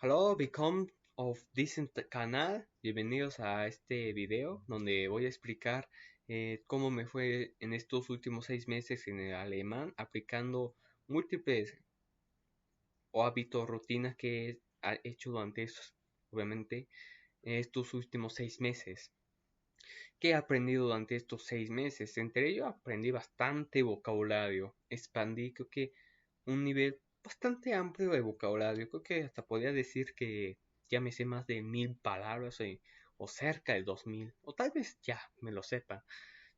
Hello, welcome of this canal. Bienvenidos a este video donde voy a explicar cómo me fue en estos últimos 6 meses en el alemán aplicando múltiples hábitos, rutinas que he hecho durante obviamente, estos últimos 6 meses. ¿Qué he aprendido durante estos 6 meses? Entre ellos aprendí bastante vocabulario, expandí creo que un nivel bastante amplio de vocabulario. Creo que hasta podría decir que ya me sé más de 1000 palabras o cerca de 2000, o tal vez ya me lo sepa.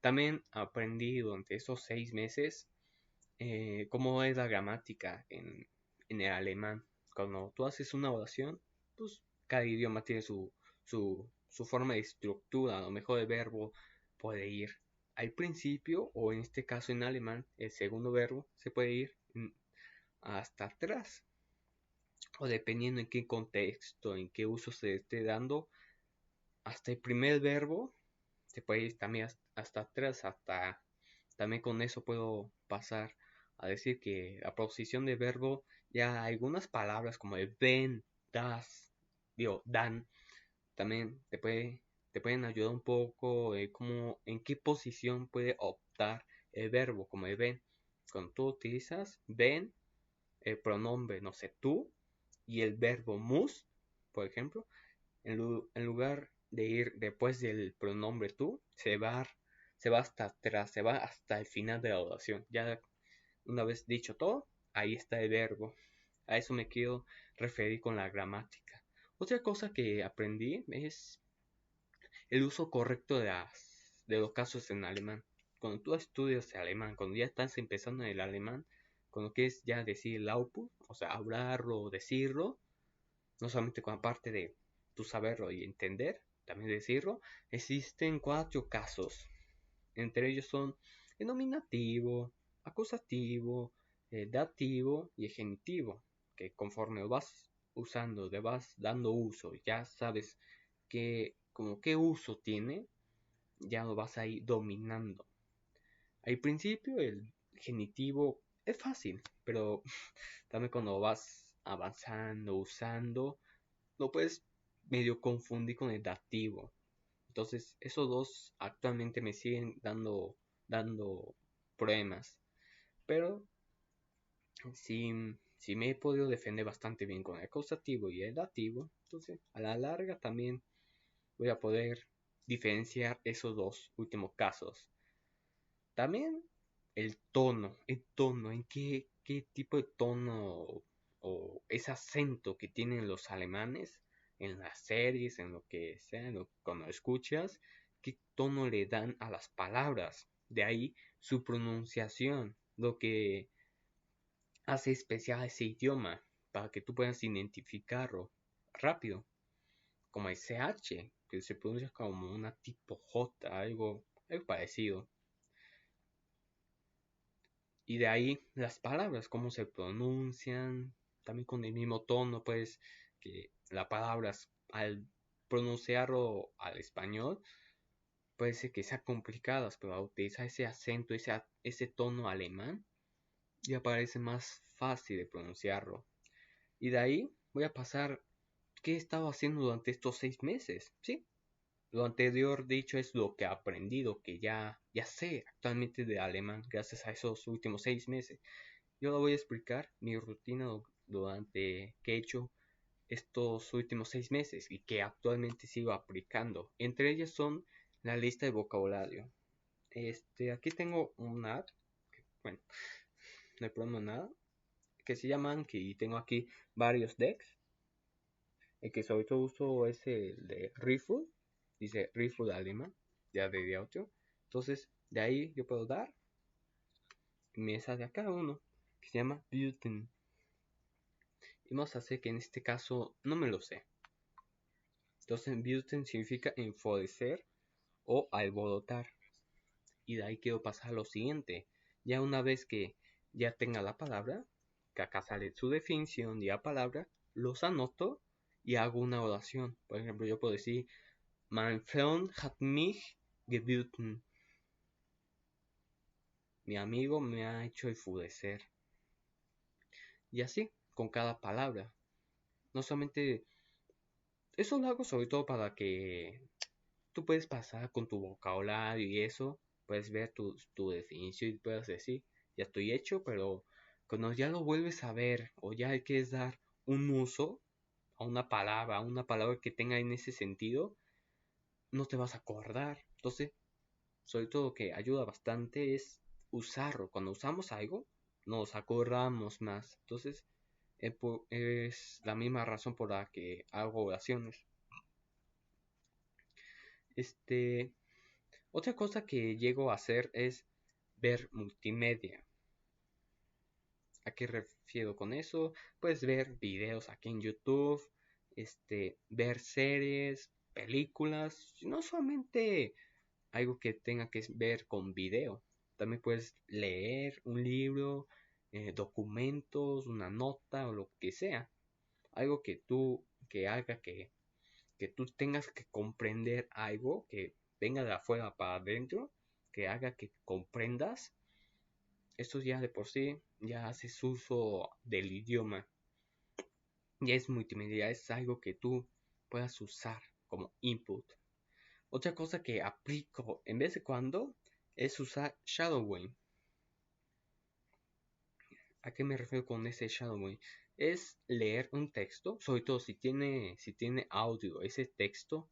También aprendí durante esos 6 meses cómo es la gramática en el alemán. Cuando tú haces una oración, pues cada idioma tiene su forma de estructura. A lo mejor el verbo puede ir al principio, o en este caso en alemán, el segundo verbo se puede ir hasta atrás, o dependiendo en qué contexto, en qué uso se esté dando, hasta el primer verbo se puede ir también hasta atrás. Hasta también con eso puedo pasar a decir que la proposición de verbo, ya algunas palabras como el ven, das, digo, dan, también te pueden ayudar un poco como en qué posición puede optar el verbo, como el ven. Cuando tú utilizas ven, el pronombre, no sé, tú, y el verbo mus, por ejemplo, en lugar de ir después del pronombre tú, se va hasta atrás, se va hasta el final de la oración. Ya una vez dicho todo, ahí está el verbo. A eso me quiero referir con la gramática. Otra cosa que aprendí es el uso correcto de los casos en alemán. Cuando tú estudias alemán, cuando ya estás empezando en el alemán, cuando quieres ya decir el output, o sea, hablarlo o decirlo, no solamente con la parte de tu saberlo y entender, también decirlo, existen 4 casos. Entre ellos son el nominativo, acusativo, el dativo y el genitivo, que conforme lo vas usando, le vas dando uso, ya sabes como qué uso tiene, ya lo vas a ir dominando. Al principio el genitivo es fácil, pero también cuando vas avanzando, usando, lo puedes medio confundir con el dativo. Entonces, esos dos actualmente me siguen dando problemas. Pero sí, sí me he podido defender bastante bien con el causativo y el dativo. Entonces, a la larga también voy a poder diferenciar esos dos últimos casos. También el tono, en qué tipo de tono o ese acento que tienen los alemanes en las series, en lo que sea, cuando escuchas, qué tono le dan a las palabras. De ahí su pronunciación, lo que hace especial ese idioma, para que tú puedas identificarlo rápido, como el CH, que se pronuncia como una tipo J, algo parecido. Y de ahí las palabras, cómo se pronuncian, también con el mismo tono, pues, que las palabras al pronunciarlo al español, puede ser que sean complicadas, pero al utilizar ese acento, ese tono alemán, ya parece más fácil de pronunciarlo. Y de ahí voy a pasar qué he estado haciendo durante estos 6 meses, ¿sí? Lo anterior dicho es lo que he aprendido, que ya sé actualmente de alemán gracias a esos últimos 6 meses. Yo le voy a explicar mi rutina durante que he hecho estos últimos 6 meses y que actualmente sigo aplicando. Entre ellas son la lista de vocabulario. Aquí tengo una app, bueno, no hay problema nada, que se llama Anki, y tengo aquí varios decks. El que sobre todo uso es el de Riffle, dice Riffle alemán, ya de audio. Entonces, de ahí yo puedo dar y me sale a cada uno, que se llama Bulletin. Y vamos a hacer que en este caso no me lo sé. Entonces, Bulletin significa enfurecer o alborotar. Y de ahí quiero pasar a lo siguiente. Ya una vez que ya tenga la palabra, que acá sale su definición de la palabra, los anoto y hago una oración. Por ejemplo, yo puedo decir: Mein Freund hat mich gebeten. Mi amigo me ha hecho enfurecer. Y así, con cada palabra. No solamente, eso lo hago sobre todo para que tú puedes pasar con tu vocabulario y eso, puedes ver tu definición y puedes decir, ya estoy hecho, pero cuando ya lo vuelves a ver o ya quieres dar un uso a una palabra que tenga en ese sentido, no te vas a acordar. Entonces, sobre todo que ayuda bastante es usarlo. Cuando usamos algo, nos acordamos más. Entonces, es la misma razón por la que hago oraciones. Este, Otra cosa que llego a hacer es ver multimedia. ¿A qué refiero con eso? Puedes ver videos aquí en YouTube, ver series, películas, no solamente algo que tenga que ver con video. También puedes leer un libro, documentos, una nota o lo que sea. Algo que haga que tú tengas que comprender algo que venga de afuera para adentro, que haga que comprendas. Esto ya de por sí ya haces uso del idioma. Ya es multimedia, es algo que tú puedas usar como input. Otra cosa que aplico en vez de cuando es usar shadowing. ¿A qué me refiero con ese shadowing? Es leer un texto, sobre todo si tiene audio ese texto,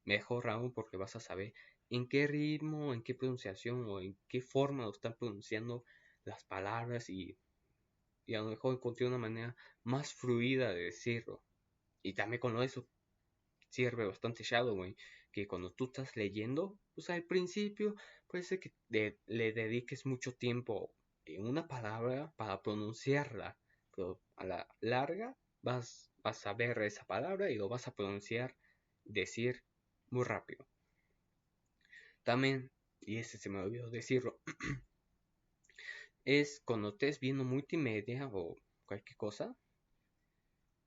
mejor aún porque vas a saber en qué ritmo, en qué pronunciación o en qué forma lo están pronunciando las palabras y a lo mejor encontré una manera más fluida de decirlo. Y también con eso sirve bastante shadowing, que cuando tú estás leyendo, pues al principio puede ser que le dediques mucho tiempo en una palabra para pronunciarla, pero a la larga vas a ver esa palabra y lo vas a pronunciar, decir muy rápido. También, y ese se me olvidó decirlo, es cuando estés viendo multimedia o cualquier cosa,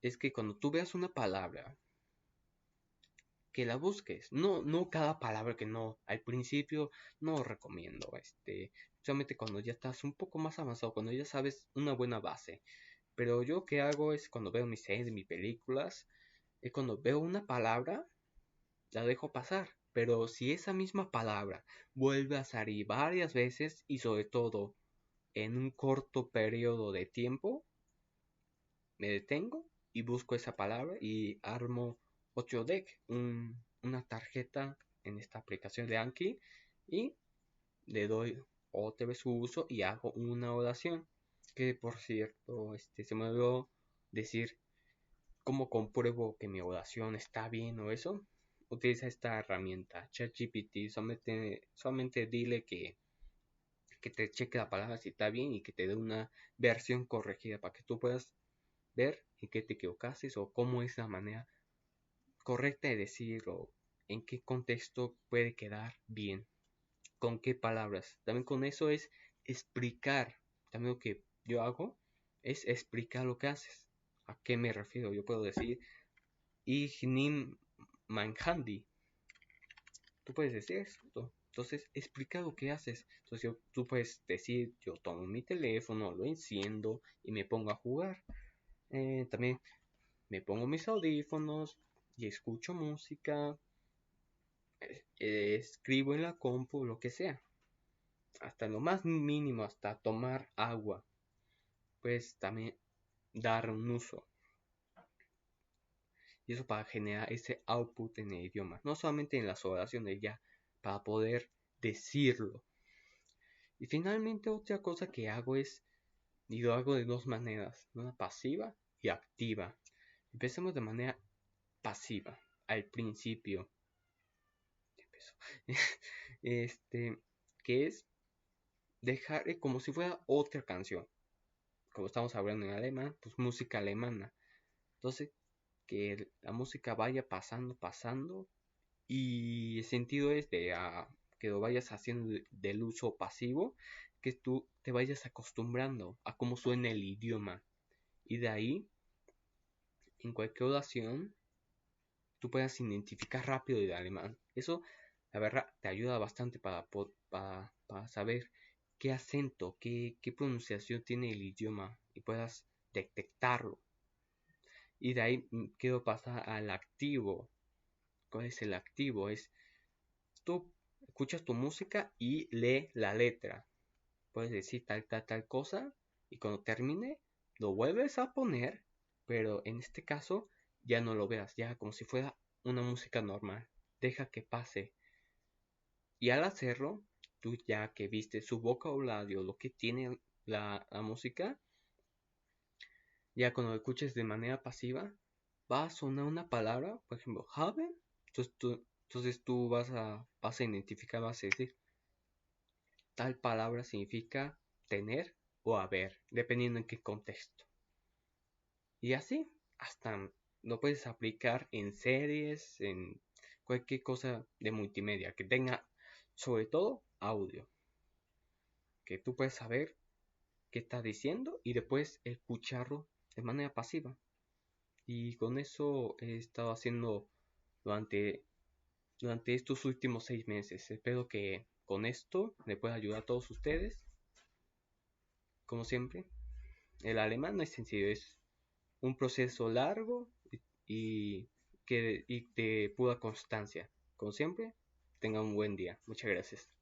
es que cuando tú veas una palabra que la busques. No cada palabra que no. Al principio no recomiendo. Solamente cuando ya estás un poco más avanzado, cuando ya sabes una buena base. Pero yo que hago es cuando veo mis series, mis películas, es cuando veo una palabra, la dejo pasar. Pero si esa misma palabra vuelve a salir varias veces y sobre todo en un corto periodo de tiempo, me detengo y busco esa palabra y armo otro deck, una tarjeta en esta aplicación de Anki y le doy otra vez su uso y hago una oración. Que por cierto, se me olvidó decir cómo compruebo que mi oración está bien o eso. Utiliza esta herramienta, ChatGPT, solamente dile que te cheque la palabra si está bien y que te dé una versión corregida para que tú puedas ver en qué te equivocaste o cómo es la manera correcta de decirlo, en qué contexto puede quedar bien, con qué palabras. También con eso es explicar. También lo que yo hago es explicar lo que haces. ¿A qué me refiero? Yo puedo decir Ich nehm mein Handy. Tú puedes decir esto. Entonces, explica lo que haces. Entonces, tú puedes decir, yo tomo mi teléfono, lo enciendo y me pongo a jugar. También me pongo mis audífonos y escucho música, escribo en la compu, lo que sea. Hasta lo más mínimo, hasta tomar agua. Pues también dar un uso. Y eso para generar ese output en el idioma. No solamente en las oraciones ya, para poder decirlo. Y finalmente otra cosa que hago es, y lo hago de dos maneras, una pasiva y activa. Empecemos de manera pasiva, al principio. Que es dejar como si fuera otra canción. Como estamos hablando en alemán, pues música alemana. Entonces, que la música vaya pasando, y el sentido es que lo vayas haciendo del uso pasivo, que tú te vayas acostumbrando a cómo suena el idioma. Y de ahí, en cualquier oración, tú puedas identificar rápido el alemán. Eso, la verdad, te ayuda bastante para saber qué acento, qué pronunciación tiene el idioma y puedas detectarlo. Y de ahí quiero pasar al activo. ¿Cuál es el activo? Es tú escuchas tu música y lee la letra. Puedes decir tal cosa y cuando termine lo vuelves a poner, pero en este caso ya no lo veas, ya como si fuera una música normal. Deja que pase. Y al hacerlo, tú ya que viste su vocabulario, lo que tiene la música, ya cuando lo escuches de manera pasiva, va a sonar una palabra, por ejemplo, haben. Entonces tú vas a identificar, vas a decir, tal palabra significa tener o haber, dependiendo en qué contexto. Y así, hasta lo puedes aplicar en series, en cualquier cosa de multimedia que tenga, sobre todo, audio. Que tú puedes saber qué está diciendo y después escucharlo de manera pasiva. Y con eso he estado haciendo durante, durante estos últimos 6 meses. Espero que con esto le pueda ayudar a todos ustedes. Como siempre, el alemán no es sencillo, es un proceso largo y, y de pura constancia. Como siempre, tengan un buen día. Muchas gracias.